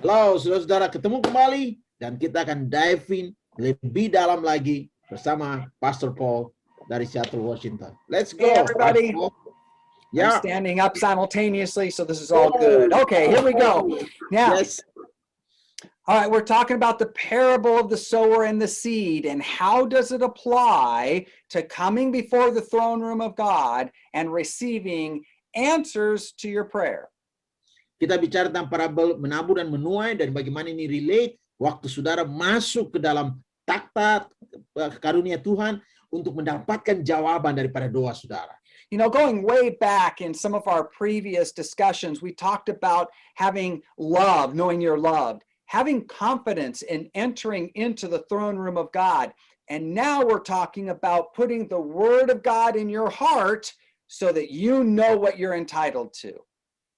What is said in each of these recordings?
Halo, saudara-saudara, ketemu kembali dan kita akan dive in lebih dalam lagi bersama Pastor Paul dari Seattle, Washington. Let's Hey, go, everybody. Pastor Paul. I'm Yeah. standing up simultaneously, so this is all good. Okay, here we go. Now, Yes. all right, we're talking about the parable of the sower and the seed, and how does it apply to coming before the throne room of God and receiving answers to your prayer. Kita bicara tentang parabel menabur dan menuai dan bagaimana ini relate waktu saudara masuk ke dalam takhta karunia Tuhan untuk mendapatkan jawaban daripada doa saudara. You know, going way back in some of our previous discussions, we talked about having love, knowing you're loved, having confidence in entering into the throne room of God. And now we're talking about putting the word of God in your heart so that you know what you're entitled to.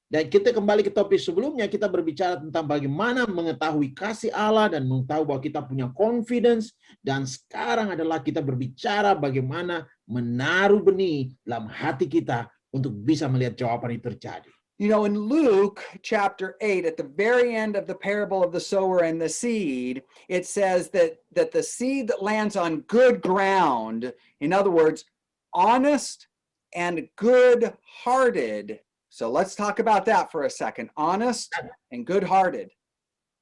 Dan kita kembali ke topik sebelumnya, kita berbicara tentang bagaimana mengetahui kasih Allah dan mengetahui bahwa kita punya confidence. Dan sekarang adalah kita berbicara bagaimana menaruh benih dalam hati kita untuk bisa melihat jawaban itu terjadi. You know, in Luke chapter 8, at the very end of the parable of the sower and the seed, it says that the seed that lands on good ground, in other words, honest and good-hearted. So let's talk about that for a second. Honest and good-hearted.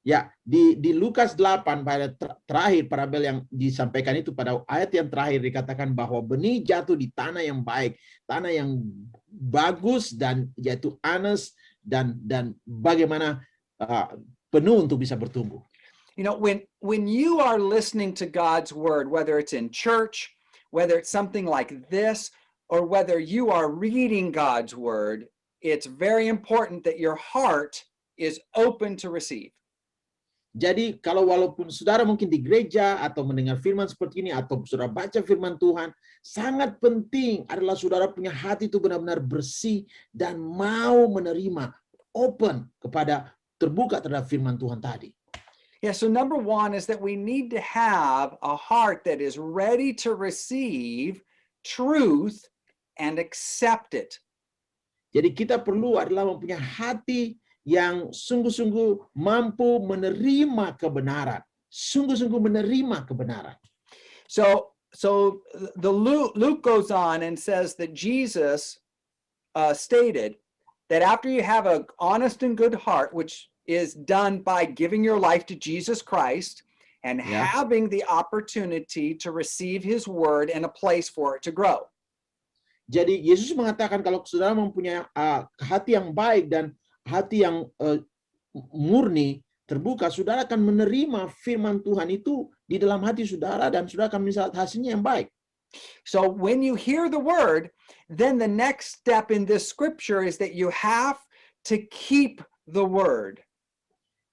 Ya, di Lukas 8 pada terakhir parabel yang disampaikan itu pada ayat yang terakhir dikatakan bahwa benih jatuh di tanah yang baik, tanah yang bagus dan yaitu honest dan bagaimana penuh untuk bisa bertumbuh. You know, when you are listening to God's word, whether it's in church, whether it's something like this, or whether you are reading God's word, it's very important that your heart is open to receive. Jadi kalau walaupun saudara mungkin di gereja atau mendengar firman seperti ini atau saudara baca firman Tuhan, sangat penting adalah saudara punya hati itu benar-benar bersih dan mau menerima, open kepada terbuka terhadap firman Tuhan tadi. Yeah, so number one is that we need to have a heart that is ready to receive truth and accept it. Jadi kita perlu adalah mempunyai hati yang sungguh-sungguh mampu menerima kebenaran. Sungguh-sungguh menerima kebenaran. So the Luke goes on and says that Jesus stated that after you have an honest and good heart, which is done by giving your life to Jesus Christ and having the opportunity to receive his word and a place for it to grow. Jadi Yesus mengatakan kalau saudara mempunyai hati yang baik dan hati yang murni, terbuka, saudara akan menerima firman Tuhan itu di dalam hati saudara dan saudara akan melihat hasilnya yang baik. So when you hear the word, then the next step in this scripture is that you have to keep the word.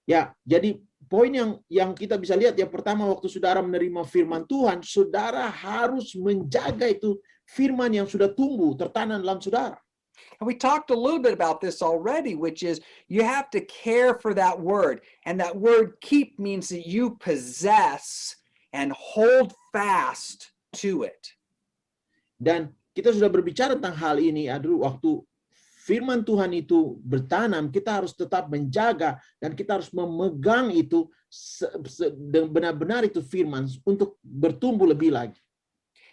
Ya, jadi poin yang kita bisa lihat yang pertama waktu saudara menerima firman Tuhan, saudara harus menjaga itu firman yang sudah tumbuh tertanam dalam saudara. And we talked a little bit about this already, which is you have to care for that word. And that word keep means that you possess and hold fast to it. Dan kita sudah berbicara tentang hal ini waktu firman Tuhan itu bertanam, kita harus tetap menjaga dan kita harus memegang itu benar-benar itu firman untuk bertumbuh lebih lagi.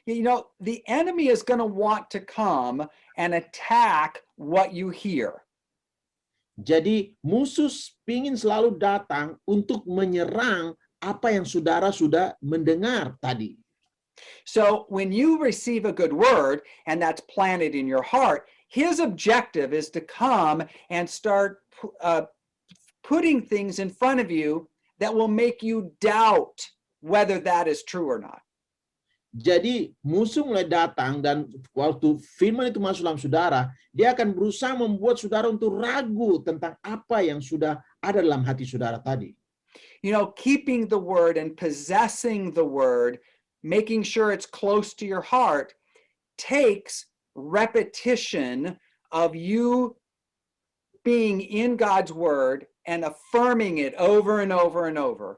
You know, the enemy is going to want to come and attack what you hear. Jadi musuh ingin selalu datang untuk menyerang apa yang saudara sudah mendengar tadi. So when you receive a good word and that's planted in your heart, his objective is to come and start putting things in front of you that will make you doubt whether that is true or not. Jadi musuh mulai datang dan waktu firman itu masuk dalam saudara, dia akan berusaha membuat saudara untuk ragu tentang apa yang sudah ada dalam hati saudara tadi. You know, keeping the word and possessing the word, making sure it's close to your heart, takes repetition of you being in God's word and affirming it over and over and over.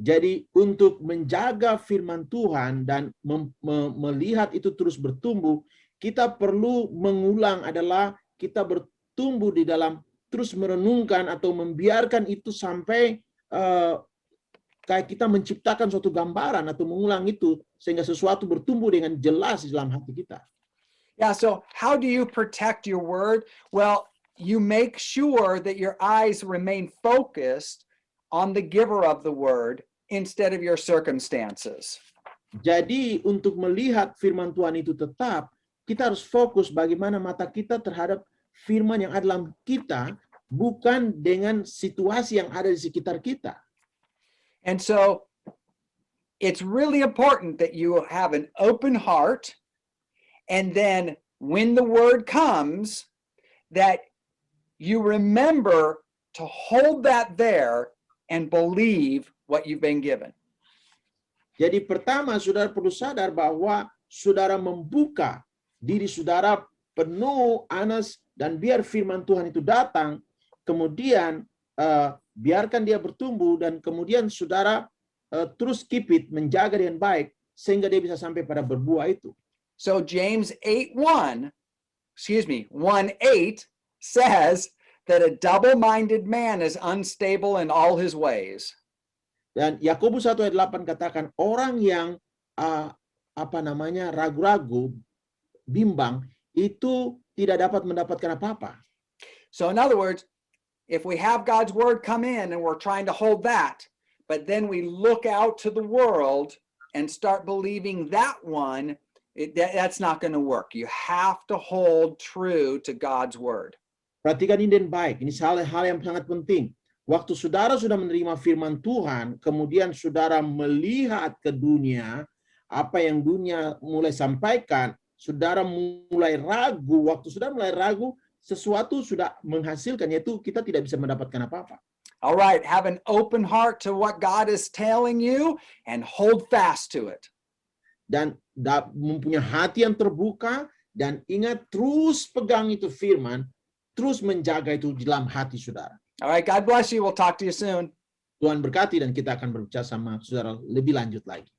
Jadi untuk menjaga firman Tuhan dan melihat itu terus bertumbuh, kita perlu mengulang adalah kita bertumbuh di dalam terus merenungkan atau membiarkan itu sampai kayak kita menciptakan suatu gambaran atau mengulang itu sehingga sesuatu bertumbuh dengan jelas di dalam hati kita. Yeah, so how do you protect your word? Well, you make sure that your eyes remain focused on the giver of the word instead of your circumstances. Jadi untuk melihat firman Tuhan itu tetap, kita harus fokus bagaimana mata kita terhadap firman yang ada dalam kita, bukan dengan situasi yang ada di sekitar kita. And so it's really important that you have an open heart, and then when the word comes, that you remember to hold that there and believe what you've been given. Jadi pertama, saudara perlu sadar bahwa saudara membuka diri saudara penuh, anas, dan biar firman Tuhan itu datang, kemudian biarkan dia bertumbuh, dan kemudian saudara terus keep it, menjaga dengan baik, sehingga dia bisa sampai pada berbuah itu. So James 1:8 says that a double-minded man is unstable in all his ways. Dan Yakobus 1 ayat 8 katakan orang yang ragu-ragu, bimbang, itu tidak dapat mendapatkan apa-apa. So in other words, if we have God's word come in and we're trying to hold that, but then we look out to the world and start believing that one, that's not going to work. You have to hold true to God's word. Perhatikan ini dengan baik. Ini hal yang sangat penting. Waktu saudara sudah menerima firman Tuhan, kemudian saudara melihat ke dunia, apa yang dunia mulai sampaikan, saudara mulai ragu. Waktu saudara mulai ragu, sesuatu sudah menghasilkan, yaitu kita tidak bisa mendapatkan apa-apa. All right, have an open heart to what God is telling you and hold fast to it. Dan mempunyai hati yang terbuka, dan ingat terus pegang itu firman, terus menjaga itu di dalam hati saudara. All right, God bless you. We'll talk to you soon. Tuhan berkati, dan kita akan berbicara sama saudara lebih lanjut lagi.